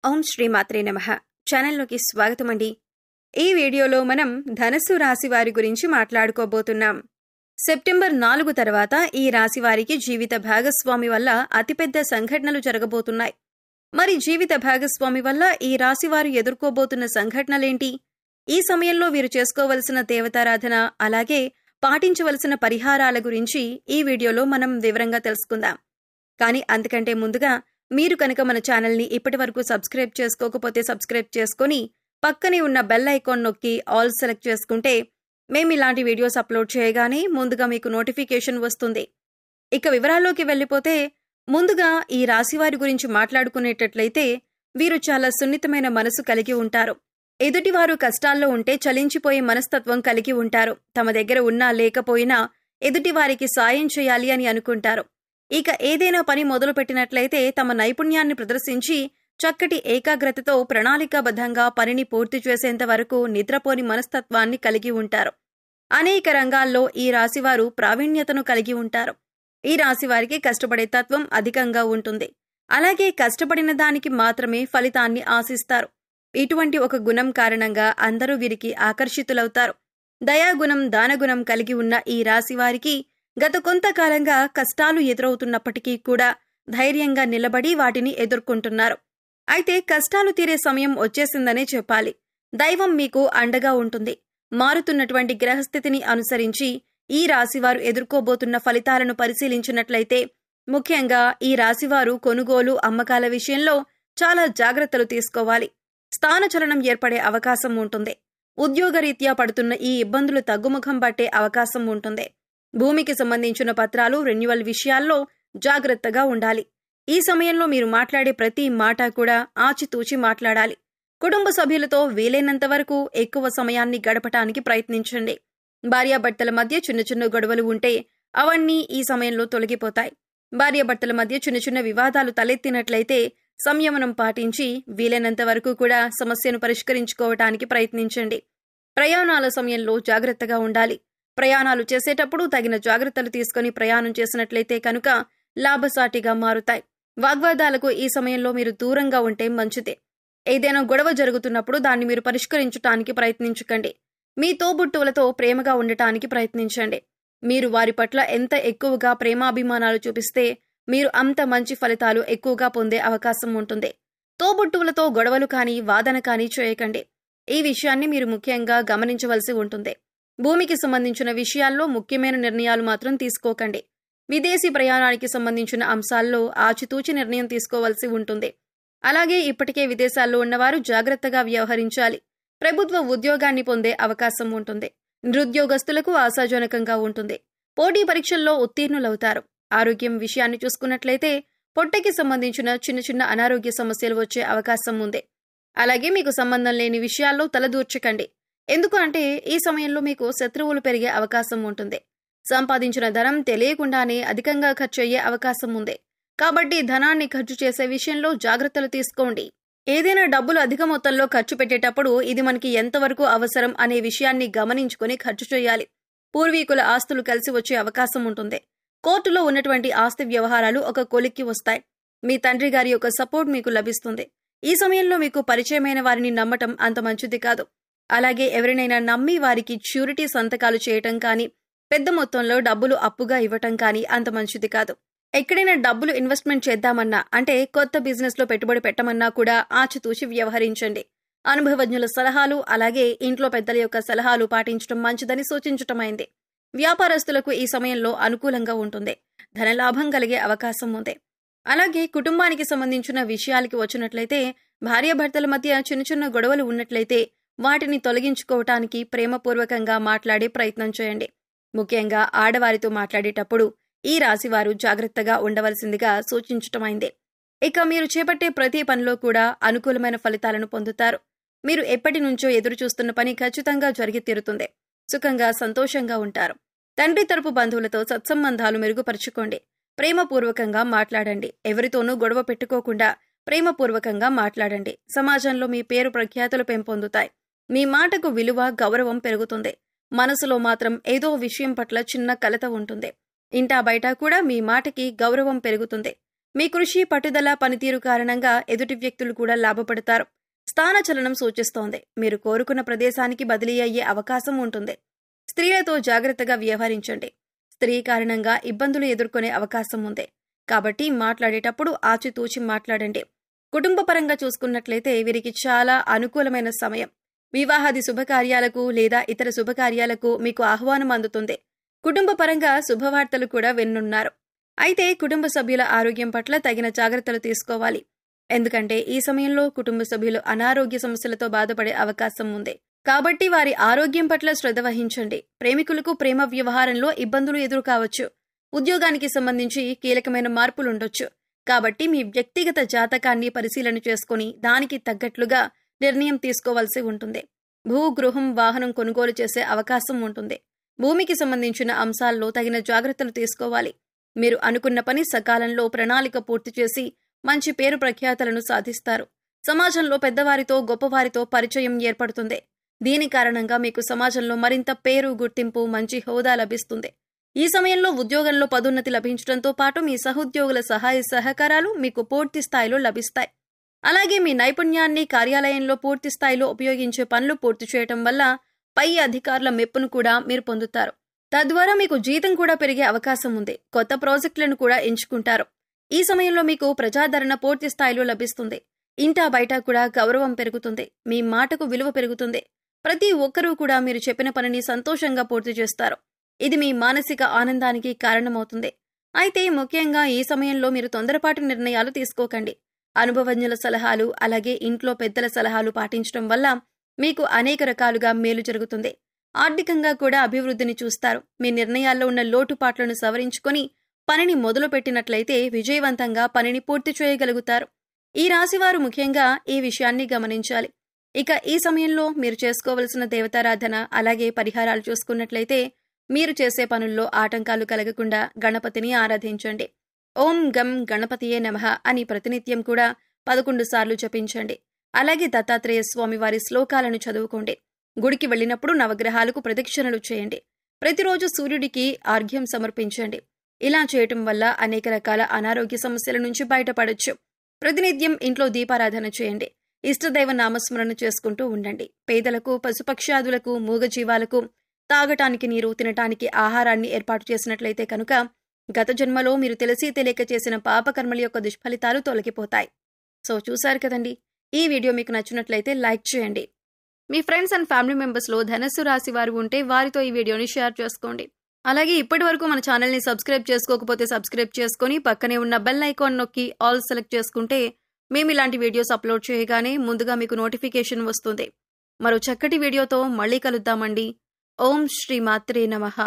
ఓం శ్రీ మాత్రే నమః. ఛానల్లోకి స్వాగతమండి. ఈ వీడియోలో మనం ధనస్సు రాశి వారి గురించి మాట్లాడుకోబోతున్నాం. సెప్టెంబర్ 4 తర్వాత ఈ రాశి వారికి జీవిత భాగస్వామి వల్ల అతిపెద్ద సంఘటనలు జరగబోతున్నాయి. మరి జీవిత భాగస్వామి వల్ల ఈ రాశి వారు ఎదుర్కోబోతున్న సంఘటనలేంటి? ఈ సమయంలో వీరు చేసుకోవలసిన దేవతారాధన, అలాగే పాటించవలసిన పరిహారాల గురించి ఈ వీడియోలో మనం వివరంగా తెలుసుకుందాం. కానీ అంతకంటే ముందుగా మీరు కనుక మన ఛానల్ని ఇప్పటివరకు సబ్స్క్రైబ్ చేసుకోకపోతే సబ్స్క్రైబ్ చేసుకొని పక్కనే ఉన్న బెల్ ఐకాన్ నొక్కి ఆల్ సెలెక్ట్ చేసుకుంటే మేము ఇలాంటి వీడియోస్ అప్లోడ్ చేయగానే ముందుగా మీకు నోటిఫికేషన్ వస్తుంది. ఇక వివరాల్లోకి వెళ్ళిపోతే, ముందుగా ఈ రాశివారి గురించి మాట్లాడుకునేటట్లయితే వీరు చాలా సున్నితమైన మనసు కలిగి ఉంటారు. ఎదుటివారు కష్టాల్లో ఉంటే చలించిపోయే మనస్తత్వం కలిగి ఉంటారు. తమ దగ్గర ఉన్నా లేకపోయినా ఎదుటివారికి సాయం చేయాలి అని అనుకుంటారు. ఇక ఏదైనా పని మొదలుపెట్టినట్లయితే తమ నైపుణ్యాన్ని ప్రదర్శించి చక్కటి ఏకాగ్రతతో ప్రణాళికాబద్ధంగా పనిని పూర్తి చేసేంత వరకు నిద్రపోని మనస్తత్వాన్ని కలిగి ఉంటారు. అనేక రంగాల్లో ఈ రాశివారు ప్రావీణ్యతను కలిగి ఉంటారు. ఈ రాశివారికి కష్టపడే తత్వం అధికంగా ఉంటుంది. అలాగే కష్టపడిన దానికి మాత్రమే ఫలితాన్ని ఆశిస్తారు. ఇటువంటి ఒక గుణం కారణంగా అందరూ వీరికి ఆకర్షితులవుతారు. దయాగుణం, దానగుణం కలిగి ఉన్న ఈ రాశివారికి గత కొంతకాలంగా కష్టాలు ఎదురవుతున్నప్పటికీ కూడా ధైర్యంగా నిలబడి వాటిని ఎదుర్కొంటున్నారు. అయితే కష్టాలు తీరే సమయం వచ్చేసిందనే చెప్పాలి. దైవం మీకు అండగా ఉంటుంది. మారుతున్నటువంటి గ్రహస్థితిని అనుసరించి ఈ రాశివారు ఎదుర్కోబోతున్న ఫలితాలను పరిశీలించినట్లయితే, ముఖ్యంగా ఈ రాశివారు కొనుగోలు, అమ్మకాల విషయంలో చాలా జాగ్రత్తలు తీసుకోవాలి. స్థానచలనం ఏర్పడే అవకాశం ఉంటుంది. ఉద్యోగరీత్యా పడుతున్న ఈ ఇబ్బందులు తగ్గుముఖం పట్టే అవకాశం ఉంటుంది. భూమికి సంబంధించిన పత్రాలు, రెన్యువల్ విషయాల్లో జాగ్రత్తగా ఉండాలి. ఈ సమయంలో మీరు మాట్లాడే ప్రతి మాట కూడా ఆచితూచి మాట్లాడాలి. కుటుంబ సభ్యులతో వీలైనంత వరకు ఎక్కువ సమయాన్ని గడపటానికి ప్రయత్నించండి. భార్యాభర్తల మధ్య చిన్న చిన్న గొడవలు ఉంటే అవన్నీ ఈ సమయంలో తొలగిపోతాయి. భార్యాభర్తల మధ్య చిన్న చిన్న వివాదాలు తలెత్తినట్లయితే సంయమనం పాటించి వీలైనంత వరకు కూడా సమస్యను పరిష్కరించుకోవటానికి ప్రయత్నించండి. ప్రయాణాల సమయంలో జాగ్రత్తగా ఉండాలి. ప్రయాణాలు చేసేటప్పుడు తగిన జాగ్రత్తలు తీసుకుని ప్రయాణం చేసినట్లయితే కనుక లాభసాటిగా మారుతాయి. వాగ్వాదాలకు ఈ సమయంలో మీరు దూరంగా ఉంటే మంచిదే. ఏదైనా గొడవ జరుగుతున్నప్పుడు దాన్ని మీరు పరిష్కరించడానికి ప్రయత్నించకండి. మీ తోబుట్టువులతో ప్రేమగా ఉండటానికి ప్రయత్నించండి. మీరు వారి పట్ల ఎంత ఎక్కువగా ప్రేమాభిమానాలు చూపిస్తే మీరు అంత మంచి ఫలితాలు ఎక్కువగా పొందే అవకాశం ఉంటుంది. తోబుట్టువులతో గొడవలు కానీ, వాదన కానీ చేయకండి. ఈ విషయాన్ని మీరు ముఖ్యంగా గమనించవలసి ఉంటుంది. భూమికి సంబంధించిన విషయాల్లో ముఖ్యమైన నిర్ణయాలు మాత్రం తీసుకోకండి. విదేశీ ప్రయాణానికి సంబంధించిన అంశాల్లో ఆచితూచి నిర్ణయం తీసుకోవాల్సి ఉంటుంది. అలాగే ఇప్పటికే విదేశాల్లో ఉన్నవారు జాగ్రత్తగా వ్యవహరించాలి. ప్రభుత్వ ఉద్యోగాన్ని పొందే అవకాశం ఉంటుంది. నిరుద్యోగస్తులకు ఆశాజనకంగా ఉంటుంది. పోటీ పరీక్షల్లో ఉత్తీర్ణులవుతారు. ఆరోగ్యం విషయాన్ని చూసుకున్నట్లయితే పొట్టకి సంబంధించిన చిన్న చిన్న అనారోగ్య సమస్యలు వచ్చే అవకాశం ఉంది. అలాగే మీకు సంబంధం లేని విషయాల్లో తలదూర్చకండి. ఎందుకు అంటే ఈ సమయంలో మీకు శత్రువులు పెరిగే అవకాశం ఉంటుంది. సంపాదించిన ధనం తెలియకుండానే అధికంగా ఖర్చు అయ్యే అవకాశం ఉంది. కాబట్టి ధనాన్ని ఖర్చు చేసే విషయంలో జాగ్రత్తలు తీసుకోండి. ఏదైనా డబ్బులు అధిక మొత్తంలో ఖర్చు పెట్టేటప్పుడు ఇది మనకి ఎంతవరకు అవసరం అనే విషయాన్ని గమనించుకుని ఖర్చు చేయాలి. పూర్వీకుల ఆస్తులు కలిసి వచ్చే అవకాశం ఉంటుంది. కోర్టులో ఉన్నటువంటి ఆస్తి వ్యవహారాలు ఒక కొలిక్కి వస్తాయి. మీ తండ్రి గారి యొక్క సపోర్ట్ మీకు లభిస్తుంది. ఈ సమయంలో మీకు పరిచయమైన వారిని నమ్మటం అంత మంచిది కాదు. అలాగే ఎవరినైనా నమ్మి వారికి ష్యూరిటీ సంతకాలు చేయటం కానీ, పెద్ద మొత్తంలో డబ్బులు అప్పుగా ఇవ్వటం కానీ అంత మంచిది కాదు. ఎక్కడైనా డబ్బులు ఇన్వెస్ట్మెంట్ చేద్దామన్నా, అంటే కొత్త బిజినెస్ లో పెట్టుబడి పెట్టమన్నా కూడా ఆచితూచి వ్యవహరించండి. అనుభవజ్ఞుల సలహాలు, అలాగే ఇంట్లో పెద్దల యొక్క సలహాలు పాటించడం మంచిదని సూచించటమైంది. వ్యాపారస్తులకు ఈ సమయంలో అనుకూలంగా ఉంటుంది. ధనలాభం కలిగే అవకాశం ఉంది. అలాగే కుటుంబానికి సంబంధించిన విషయాలకి వచ్చినట్లయితే భార్యాభర్తల మధ్య చిన్న చిన్న గొడవలు ఉన్నట్లయితే వాటిని తొలగించుకోవటానికి ప్రేమపూర్వకంగా మాట్లాడే ప్రయత్నం చేయండి. ముఖ్యంగా ఆడవారితో మాట్లాడేటప్పుడు ఈ రాశివారు జాగ్రత్తగా ఉండవలసిందిగా సూచించటమైంది. ఇక మీరు చేపట్టే ప్రతి పనిలో కూడా అనుకూలమైన ఫలితాలను పొందుతారు. మీరు ఎప్పటి నుంచో ఎదురు చూస్తున్న పని ఖచ్చితంగా జరిగి తీరుతుంది. సుఖంగా, సంతోషంగా ఉంటారు. తండ్రి తరపు బంధువులతో సత్సంబంధాలు మెరుగుపరుచుకోండి. ప్రేమపూర్వకంగా మాట్లాడండి. ఎవరితోనూ గొడవ పెట్టుకోకుండా ప్రేమపూర్వకంగా మాట్లాడండి. సమాజంలో మీ పేరు ప్రఖ్యాతులు పెంపొందుతాయి. మీ మాటకు విలువ, గౌరవం పెరుగుతుంది. మనసులో మాత్రం ఏదో విషయం పట్ల చిన్న కలత ఉంటుంది. ఇంటా బయట కూడా మీ మాటకి గౌరవం పెరుగుతుంది. మీ కృషి, పట్టుదల, పనితీరు కారణంగా ఎదుటి వ్యక్తులు కూడా లాభపడతారు. స్థానచలనం సూచిస్తోంది. మీరు కోరుకున్న ప్రదేశానికి బదిలీ అయ్యే అవకాశం ఉంటుంది. స్త్రీలతో జాగ్రత్తగా వ్యవహరించండి. స్త్రీ కారణంగా ఇబ్బందులు ఎదుర్కొనే అవకాశం ఉంది. కాబట్టి మాట్లాడేటప్పుడు ఆచితూచి మాట్లాడండి. కుటుంబపరంగా చూసుకున్నట్లయితే వీరికి చాలా అనుకూలమైన సమయం. వివాహాది శుభకార్యాలకు లేదా ఇతర శుభకార్యాలకు మీకు ఆహ్వానం అందుతుంది. కుటుంబపరంగా శుభవార్తలు కూడా వినున్నారు. అయితే కుటుంబ సభ్యుల ఆరోగ్యం పట్ల తగిన జాగ్రత్తలు తీసుకోవాలి. ఎందుకంటే ఈ సమయంలో కుటుంబ సభ్యులు అనారోగ్య సమస్యలతో బాధపడే అవకాశం ఉంది. కాబట్టి వారి ఆరోగ్యం పట్ల శ్రద్ధ వహించండి. ప్రేమికులకు ప్రేమ వ్యవహారంలో ఇబ్బందులు ఎదురుకావచ్చు. ఉద్యోగానికి సంబంధించి కీలకమైన మార్పులుండొచ్చు. కాబట్టి మీ వ్యక్తిగత జాతకాన్ని పరిశీలన చేసుకుని దానికి తగ్గట్లుగా నిర్ణయం తీసుకోవాల్సి ఉంటుంది. గృహం, వాహనం కొనుగోలు చేసే అవకాశం ఉంటుంది. భూమికి సంబంధించిన అంశాల్లో తగిన జాగ్రత్తలు తీసుకోవాలి. మీరు అనుకున్న పని సకాలంలో ప్రణాళిక పూర్తి చేసి మంచి పేరు ప్రఖ్యాతలను సాధిస్తారు. సమాజంలో పెద్దవారితో, గొప్పవారితో పరిచయం ఏర్పడుతుంది. దీని కారణంగా మీకు సమాజంలో మరింత పేరు, గుర్తింపు, మంచి హోదా లభిస్తుంది. ఈ సమయంలో ఉద్యోగంలో పదోన్నతి లభించడంతో పాటు మీ సహోద్యోగుల సహాయ సహకారాలు మీకు పూర్తి స్థాయిలో లభిస్తాయి. అలాగే మీ నైపుణ్యాన్ని కార్యాలయంలో పూర్తి స్థాయిలో ఉపయోగించే పనులు పూర్తి చేయటం వల్ల పై అధికారుల మెప్పును కూడా మీరు పొందుతారు. తద్వారా మీకు జీతం కూడా పెరిగే అవకాశం ఉంది. కొత్త ప్రాజెక్టులను కూడా ఎంచుకుంటారు. ఈ సమయంలో మీకు ప్రజాదరణ పూర్తి స్థాయిలో లభిస్తుంది. ఇంటా బయట కూడా గౌరవం పెరుగుతుంది. మీ మాటకు విలువ పెరుగుతుంది. ప్రతి ఒక్కరూ కూడా మీరు చెప్పిన పనిని సంతోషంగా పూర్తి చేస్తారు. ఇది మీ మానసిక ఆనందానికి కారణమవుతుంది. అయితే ముఖ్యంగా ఈ సమయంలో మీరు తొందరపాటు నిర్ణయాలు తీసుకోకండి. అనుభవజ్ఞుల సలహాలు, అలాగే ఇంట్లో పెద్దల సలహాలు పాటించడం వల్ల మీకు అనేక రకాలుగా మేలు జరుగుతుంది. ఆర్థికంగా కూడా అభివృద్ధిని చూస్తారు. మీ నిర్ణయాల్లో ఉన్న లోటుపాట్లను సవరించుకొని పనిని మొదలుపెట్టినట్లయితే విజయవంతంగా పనిని పూర్తి చేయగలుగుతారు. ఈ రాశివారు ముఖ్యంగా ఈ విషయాన్ని గమనించాలి. ఇక ఈ సమయంలో మీరు చేసుకోవలసిన దేవతారాధన, అలాగే పరిహారాలు చూసుకున్నట్లయితే మీరు చేసే పనుల్లో ఆటంకాలు కలగకుండా గణపతిని ఆరాధించండి. ఓం గం గణపతియే నమః అని ప్రతినిత్యం కూడా 11 సార్లు జపించండి. అలాగే దత్తాత్రేయ స్వామి వారి శ్లోకాలను చదువుకోండి. గుడికి వెళ్లినప్పుడు నవగ్రహాలకు ప్రదక్షిణలు చేయండి. ప్రతిరోజు సూర్యుడికి ఆర్ఘ్యం సమర్పించండి. ఇలా చేయటం వల్ల అనేక రకాల అనారోగ్య సమస్యల నుంచి బయటపడొచ్చు. ప్రతినిత్యం ఇంట్లో దీపారాధన చేయండి. ఇష్టదైవ నామస్మరణ చేసుకుంటూ ఉండండి. పేదలకు, పశుపక్ష్యాదులకు, మూగజీవాలకు తాగటానికి నీరు, తినటానికి ఆహారాన్ని ఏర్పాటు చేసినట్లయితే కనుక గత జన్మలో మీరు తెలిసి తెలియక చేసిన పాపకర్మల యొక్క దుష్ఫలితాలు తొలగిపోతాయి. సో చూశారు కదండి. ఈ వీడియో మీకు నచ్చినట్లయితే లైక్ చేయండి. మీ ఫ్రెండ్స్ అండ్ ఫ్యామిలీ మెంబర్స్లో ధనస్సు రాశి వారు ఉంటే వారితో ఈ వీడియోని షేర్ చేసుకోండి. అలాగే ఇప్పటి వరకు మన ఛానల్ని సబ్స్క్రైబ్ చేసుకోకపోతే సబ్స్క్రైబ్ చేసుకుని పక్కనే ఉన్న బెల్ ఐకాన్ నొక్కి ఆల్ సెలెక్ట్ చేసుకుంటే మేము ఇలాంటి వీడియోస్ అప్లోడ్ చేయగానే ముందుగా మీకు నోటిఫికేషన్ వస్తుంది. మరో చక్కటి వీడియోతో మళ్ళీ కలుద్దామండి. ఓం శ్రీ మాత్రే నమః.